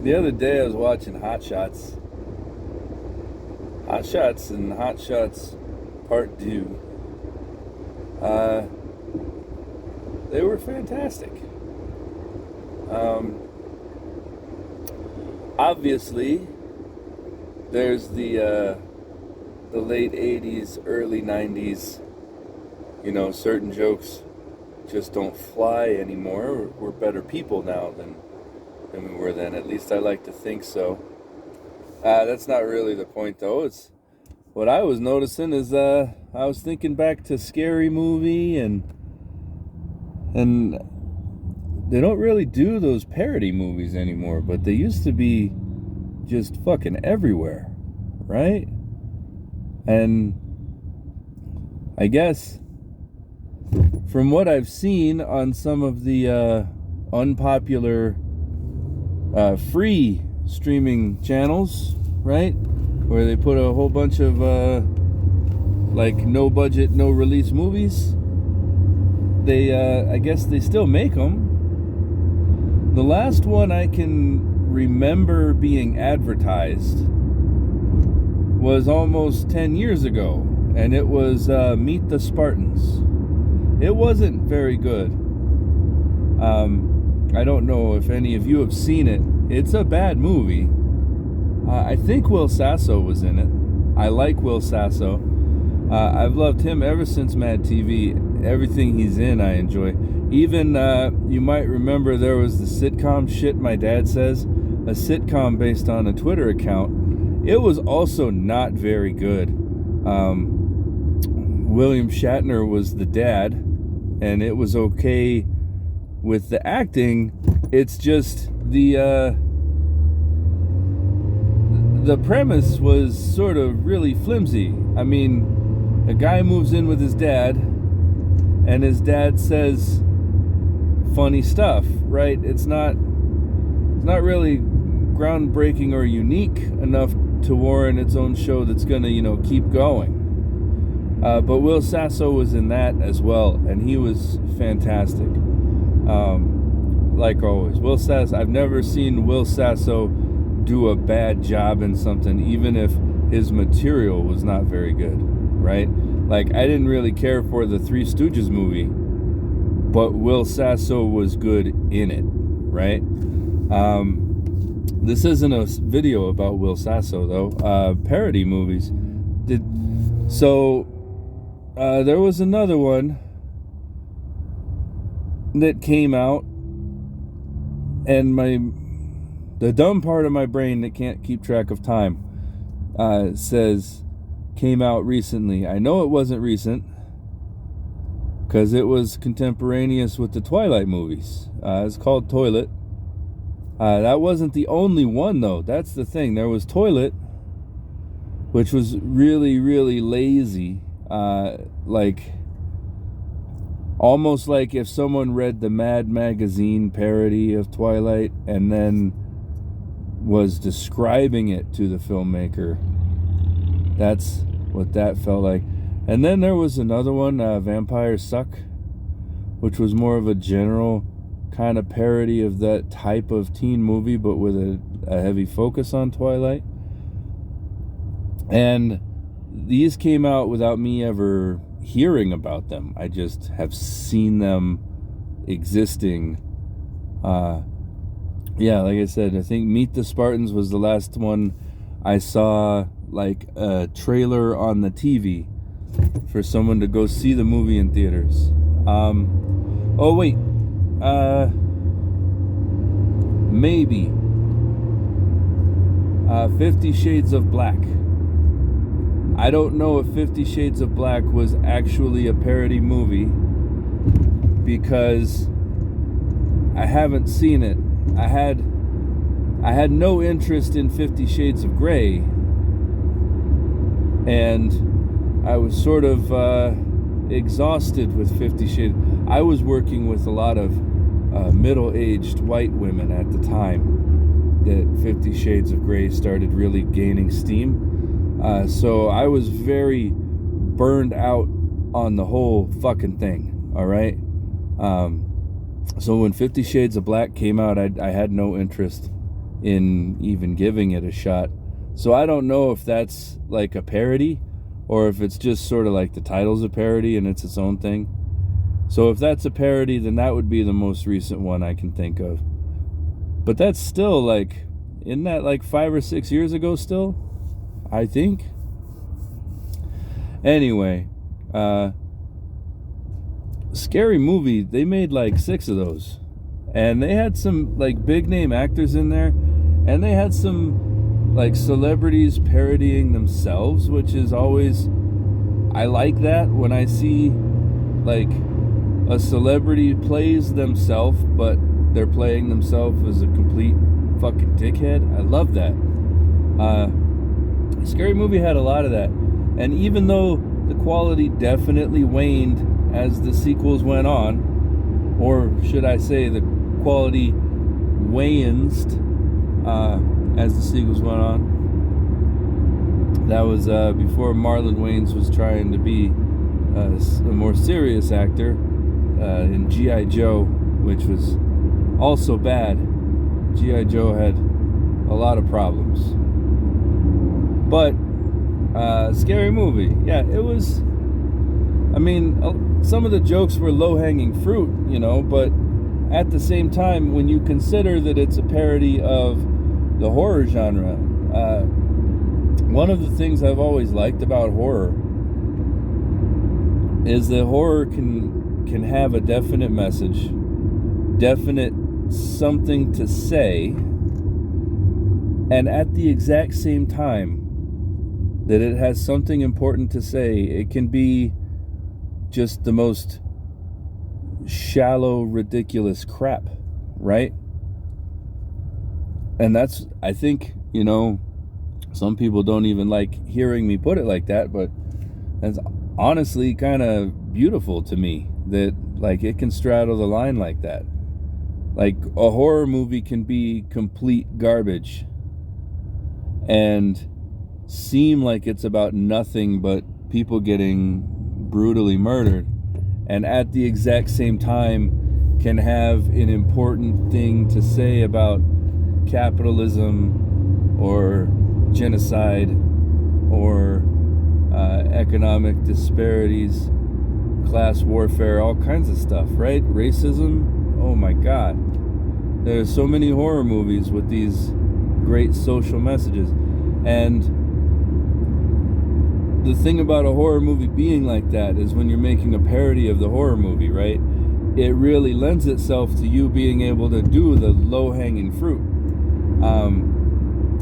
The other day I was watching Hot Shots. Hot Shots and Hot Shots Part 2. Uh, they were fantastic. Um, Obviously, there's the late 80s, early 90s, certain jokes just don't fly anymore. We're better people now than we were then. At least I like to think so. That's not really the point, though. It's what I was noticing is I was thinking back to Scary Movie and they don't really do those parody movies anymore, but they used to be just fucking everywhere, right? And I guess from what I've seen on some of the unpopular free streaming channels, right, where they put a whole bunch of like no budget, no release movies, they I guess they still make them. The last one I can remember being advertised was almost 10 years ago, and it was Meet the Spartans. It wasn't very good. I don't know if any of you have seen it. It's a bad movie. I think Will Sasso was in it. I like Will Sasso. I've loved him ever since Mad TV. Everything he's in, I enjoy. Even, you might remember there was the sitcom Shit My Dad Says, a sitcom based on a Twitter account. It was also not very good. William Shatner was the dad, and it was okay with the acting. It's just the premise was sort of really flimsy. I mean, a guy moves in with his dad, and his dad says funny stuff, right? It's not really groundbreaking or unique enough to warrant its own show that's gonna, keep going. But Will Sasso was in that as well, and he was fantastic. Like always, Will Sasso. I've never seen Will Sasso do a bad job in something, even if his material was not very good, right? Like, I didn't really care for the Three Stooges movie, but Will Sasso was good in it, right? This isn't a video about Will Sasso, though. Parody movies. There was another one that came out, and the dumb part of my brain that can't keep track of time says came out recently. I know it wasn't recent because it was contemporaneous with the Twilight movies. It's called Toilet. That wasn't the only one, though. That's the thing. There was Toilet, which was really, really lazy. Almost like if someone read the Mad Magazine parody of Twilight and then was describing it to the filmmaker. That's what that felt like. And then there was another one, Vampires Suck, which was more of a general kind of parody of that type of teen movie, but with a heavy focus on Twilight. And these came out without me ever hearing about them. I just have seen them existing. Like I said, I think Meet the Spartans was the last one I saw, like a trailer on the TV for someone to go see the movie in theaters. Maybe 50 Shades of Black. I don't know if 50 Shades of Black was actually a parody movie because I haven't seen it. I had no interest in 50 Shades of Grey, and I was sort of exhausted with 50 Shades. I was working with a lot of middle-aged white women at the time that 50 Shades of Grey started really gaining steam. So I was very burned out on the whole fucking thing, all right? So when 50 Shades of Black came out, I had no interest in even giving it a shot. So I don't know if that's like a parody or if it's just sort of like the title's a parody and it's its own thing. So if that's a parody, then that would be the most recent one I can think of. But that's still like, isn't that like 5 or 6 years ago still? I think. Anyway, Scary Movie, they made like 6 of those. And they had some like big name actors in there. And they had some like celebrities parodying themselves, which is always, I like that when I see like a celebrity plays themselves, but they're playing themselves as a complete fucking dickhead. I love that. Scary Movie had a lot of that. And even though the quality definitely waned as the sequels went on, or should I say the quality wansed as the sequels went on. That was before Marlon Wayans was trying to be a more serious actor in G.I. Joe, which was also bad. G.I. Joe had a lot of problems. But Scary Movie, yeah, it was, I mean, some of the jokes were low-hanging fruit, you know, but at the same time, when you consider that it's a parody of the horror genre, one of the things I've always liked about horror is that horror can have a definite message, definite something to say, and at the exact same time that it has something important to say, it can be just the most shallow, ridiculous crap, right? And that's, I think, you know, some people don't even like hearing me put it like that, but that's honestly kind of beautiful to me that, like, it can straddle the line like that. Like, a horror movie can be complete garbage and seem like it's about nothing but people getting brutally murdered, and at the exact same time can have an important thing to say about capitalism or genocide or economic disparities, class warfare, all kinds of stuff, right? Racism. Oh my God. There's so many horror movies with these great social messages. And the thing about a horror movie being like that is when you're making a parody of the horror movie, right? It really lends itself to you being able to do the low-hanging fruit.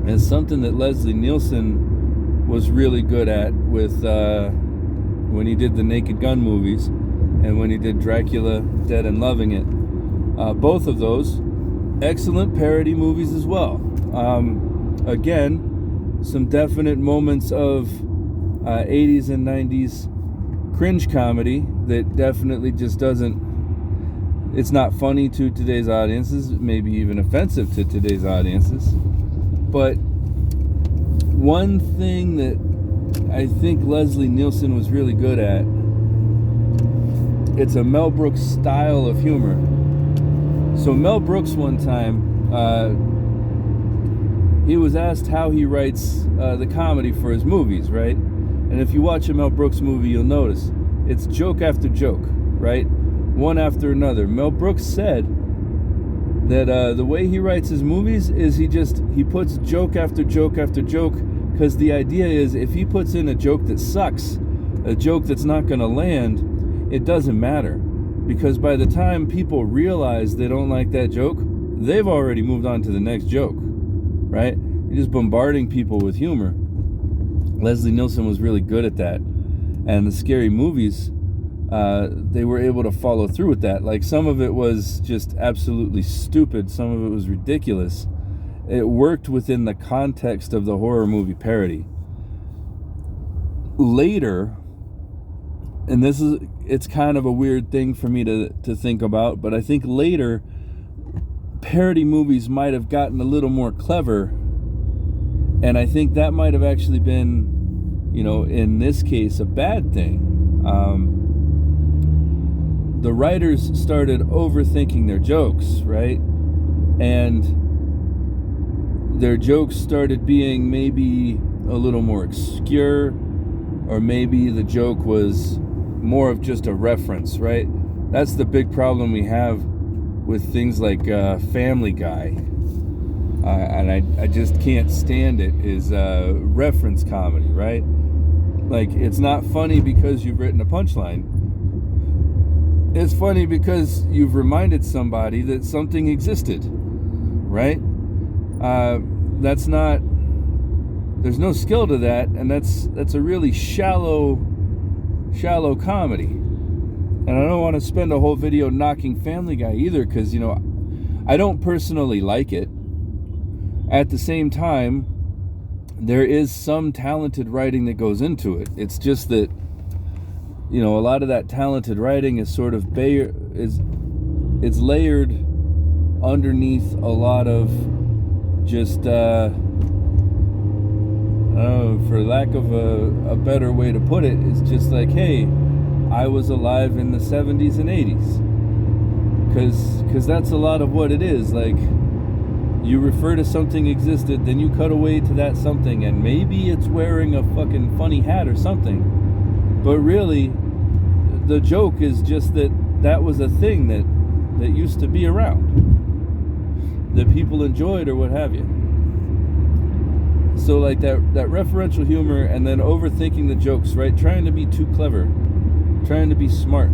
It's something that Leslie Nielsen was really good at with when he did the Naked Gun movies and when he did Dracula, Dead and Loving It. Both of those excellent parody movies as well. Again, some definite moments of 80s and 90s cringe comedy that definitely just doesn't, it's not funny to today's audiences, maybe even offensive to today's audiences. But one thing that I think Leslie Nielsen was really good at, it's a Mel Brooks style of humor. So Mel Brooks one time, he was asked how he writes the comedy for his movies, right? And if you watch a Mel Brooks movie, you'll notice it's joke after joke, right? One after another. Mel Brooks said that the way he writes his movies is he puts joke after joke after joke, because the idea is if he puts in a joke that sucks, a joke that's not going to land, it doesn't matter. Because by the time people realize they don't like that joke, they've already moved on to the next joke, right? You're just bombarding people with humor. Leslie Nielsen was really good at that. And the Scary Movies, they were able to follow through with that. Like, some of it was just absolutely stupid. Some of it was ridiculous. It worked within the context of the horror movie parody. Later, and it's kind of a weird thing for me to think about, but I think later, parody movies might have gotten a little more clever. And I think that might have actually been, you know, in this case, a bad thing. The writers started overthinking their jokes, right? And their jokes started being maybe a little more obscure, or maybe the joke was more of just a reference, right? That's the big problem we have with things like Family Guy. And I just can't stand it, is reference comedy, right? Like, it's not funny because you've written a punchline. It's funny because you've reminded somebody that something existed, right? That's not, there's no skill to that, and that's a really shallow comedy. And I don't want to spend a whole video knocking Family Guy either, because, you know, I don't personally like it. At the same time, there is some talented writing that goes into it. It's just that, you know, a lot of that talented writing is sort of it's layered underneath a lot of just for lack of a better way to put it, it's just like, hey, I was alive in the 70s and 80s, because that's a lot of what it is. Like, you refer to something existed, then you cut away to that something, and maybe it's wearing a fucking funny hat or something, but really the joke is just that was a thing that used to be around, that people enjoyed or what have you. So like that referential humor, and then overthinking the jokes, right? Trying to be too clever, trying to be smart.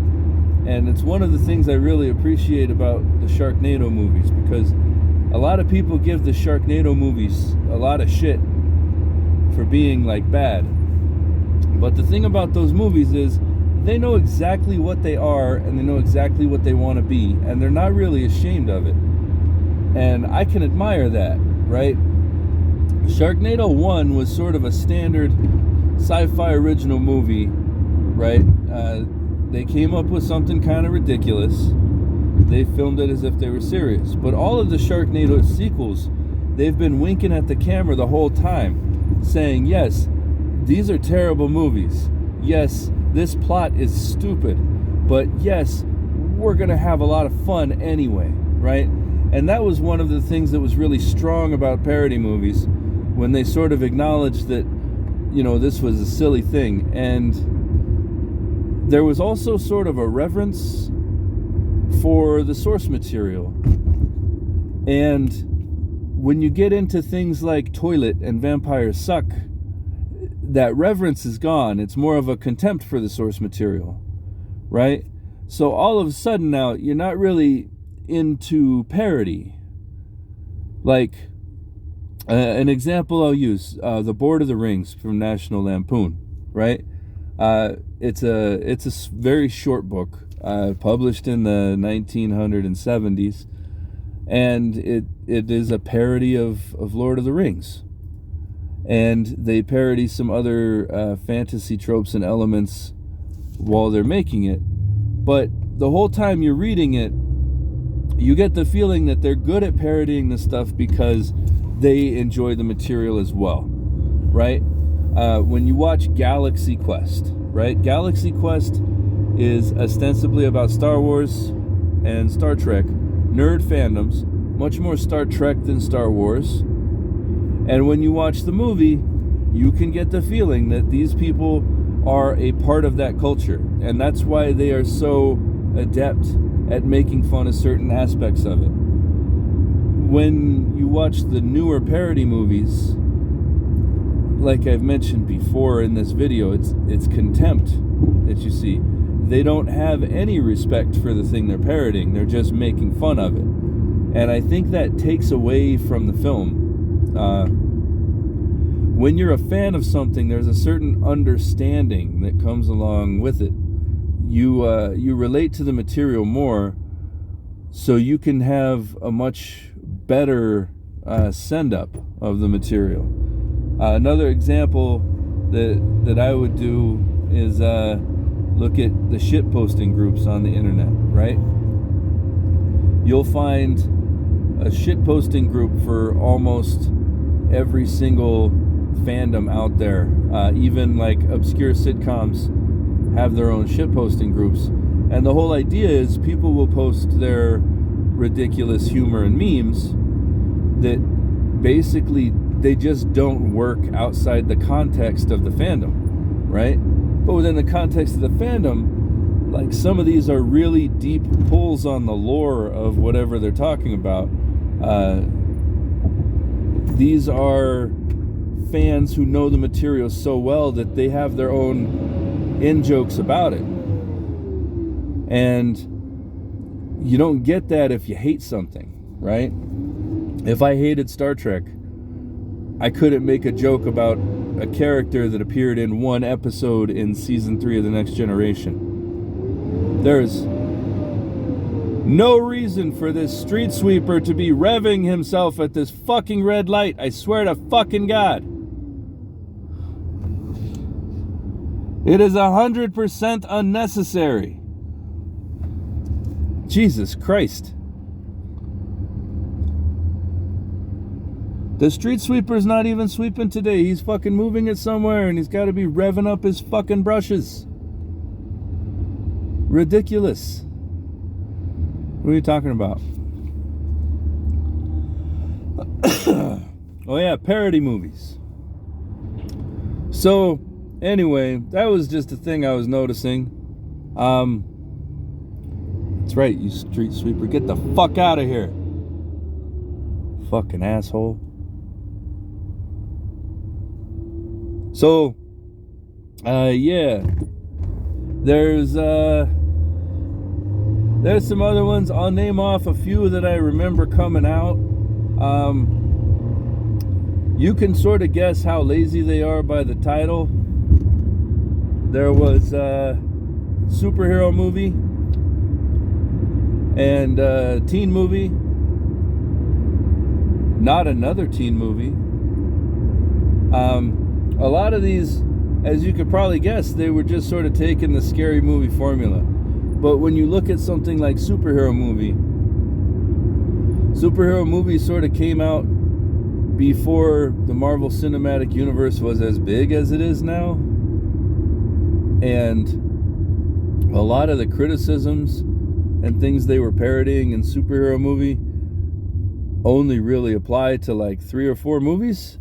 And it's one of the things I really appreciate about the Sharknado movies, because a lot of people give the Sharknado movies a lot of shit for being like bad. But the thing about those movies is they know exactly what they are, and they know exactly what they want to be, and they're not really ashamed of it. And I can admire that, right? Sharknado 1 was sort of a standard sci-fi original movie, right? They came up with something kind of ridiculous. They filmed it as if they were serious. But all of the Sharknado sequels, they've been winking at the camera the whole time, saying, yes, these are terrible movies. Yes, this plot is stupid. But yes, we're going to have a lot of fun anyway, right? And that was one of the things that was really strong about parody movies, when they sort of acknowledged that, you know, this was a silly thing. And there was also sort of a reverence for the source material. And when you get into things like Toilet and Vampires Suck, that reverence is gone. It's more of a contempt for the source material, right? So all of a sudden now, you're not really into parody. Like, an example I'll use, The Board of the Rings from National Lampoon, right? It's a very short book, published in the 1970s, and it is a parody of Lord of the Rings. And they parody some other fantasy tropes and elements while they're making it. But the whole time you're reading it, you get the feeling that they're good at parodying this stuff because they enjoy the material as well, right? When you watch Galaxy Quest, right? Galaxy Quest is ostensibly about Star Wars and Star Trek, nerd fandoms, much more Star Trek than Star Wars. And when you watch the movie, you can get the feeling that these people are a part of that culture. And that's why they are so adept at making fun of certain aspects of it. When you watch the newer parody movies, like I've mentioned before in this video, it's contempt that you see. They don't have any respect for the thing they're parodying. They're just making fun of it. And I think that takes away from the film. When you're a fan of something, there's a certain understanding that comes along with it. You relate to the material more, so you can have a much better send-up of the material. Another example that I would do is look at the shitposting groups on the internet, right? You'll find a shitposting group for almost every single fandom out there. Even like obscure sitcoms have their own shitposting groups. And the whole idea is people will post their ridiculous humor and memes that basically, they just don't work outside the context of the fandom, right? But within the context of the fandom, like, some of these are really deep pulls on the lore of whatever they're talking about. These are fans who know the material so well that they have their own in-jokes about it. And you don't get that if you hate something, right? If I hated Star Trek, I couldn't make a joke about a character that appeared in one episode in season 3 of The Next Generation. There's no reason for this street sweeper to be revving himself at this fucking red light. I swear to fucking God. It is 100% unnecessary. Jesus Christ. The street sweeper's not even sweeping today. He's fucking moving it somewhere, and he's got to be revving up his fucking brushes. Ridiculous. What are you talking about? Oh yeah, parody movies. So, anyway, that was just a thing I was noticing. That's right, you street sweeper. Get the fuck out of here. Fucking asshole. So, yeah. There's some other ones. I'll name off a few that I remember coming out. You can sort of guess how lazy they are by the title. There was a superhero movie and a teen movie. Not another teen movie. A lot of these, as you could probably guess, they were just sort of taking the scary movie formula. But when you look at something like superhero movies sort of came out before the Marvel Cinematic Universe was as big as it is now. And a lot of the criticisms and things they were parodying in superhero movie only really apply to like 3 or 4 movies.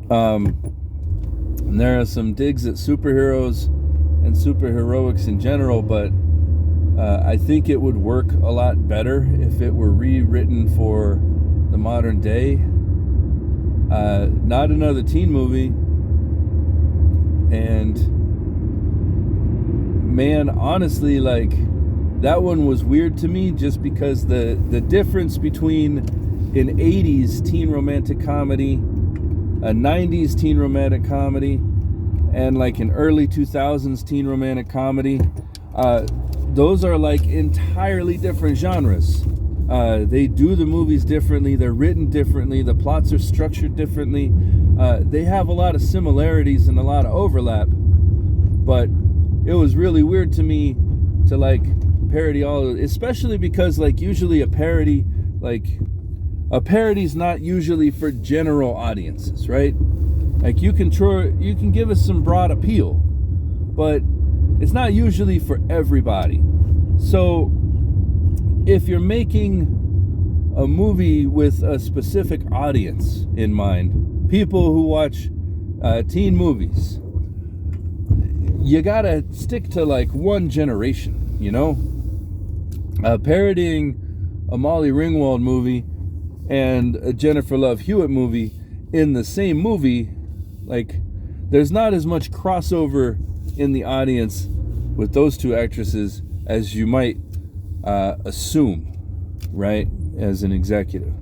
And there are some digs at superheroes and superheroics in general, but I think it would work a lot better if it were rewritten for the modern day. Not another teen movie. And man, honestly, like, that one was weird to me just because the difference between an 80s teen romantic comedy, a 90s teen romantic comedy, and like an early 2000s teen romantic comedy, those are like entirely different genres. They do the movies differently, they're written differently, the plots are structured differently. They have a lot of similarities and a lot of overlap, but it was really weird to me to like parody all of it, especially because like usually a parody's not usually for general audiences, right? Like you can give us some broad appeal, but it's not usually for everybody. So if you're making a movie with a specific audience in mind, people who watch teen movies, you gotta stick to like one generation, you know? Parodying a Molly Ringwald movie and a Jennifer Love Hewitt movie in the same movie, like, there's not as much crossover in the audience with those two actresses as you might assume, right, as an executive.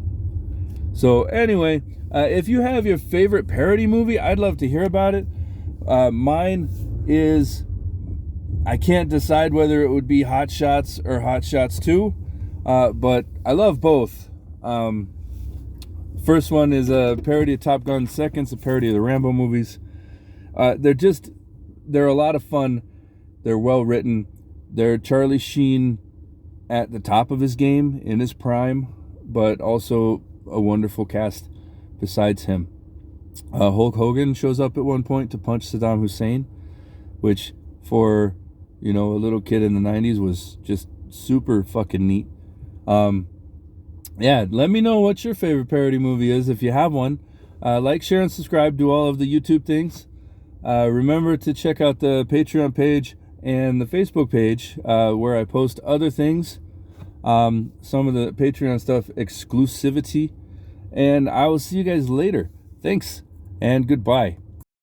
So anyway, if you have your favorite parody movie, I'd love to hear about it. Mine is, I can't decide whether it would be Hot Shots or Hot Shots 2, but I love both. First one is a parody of Top Gun. Second's a parody of the Rambo movies. They're a lot of fun. They're well written. They're Charlie Sheen at the top of his game, in his prime, but also a wonderful cast besides him. Hulk Hogan shows up at one point to punch Saddam Hussein, which for, you know, a little kid in the 90s was just super fucking neat. Yeah, let me know what your favorite parody movie is if you have one. Like, share, and subscribe. Do all of the YouTube things. Remember to check out the Patreon page and the Facebook page where I post other things. Some of the Patreon stuff, exclusivity. And I will see you guys later. Thanks and goodbye.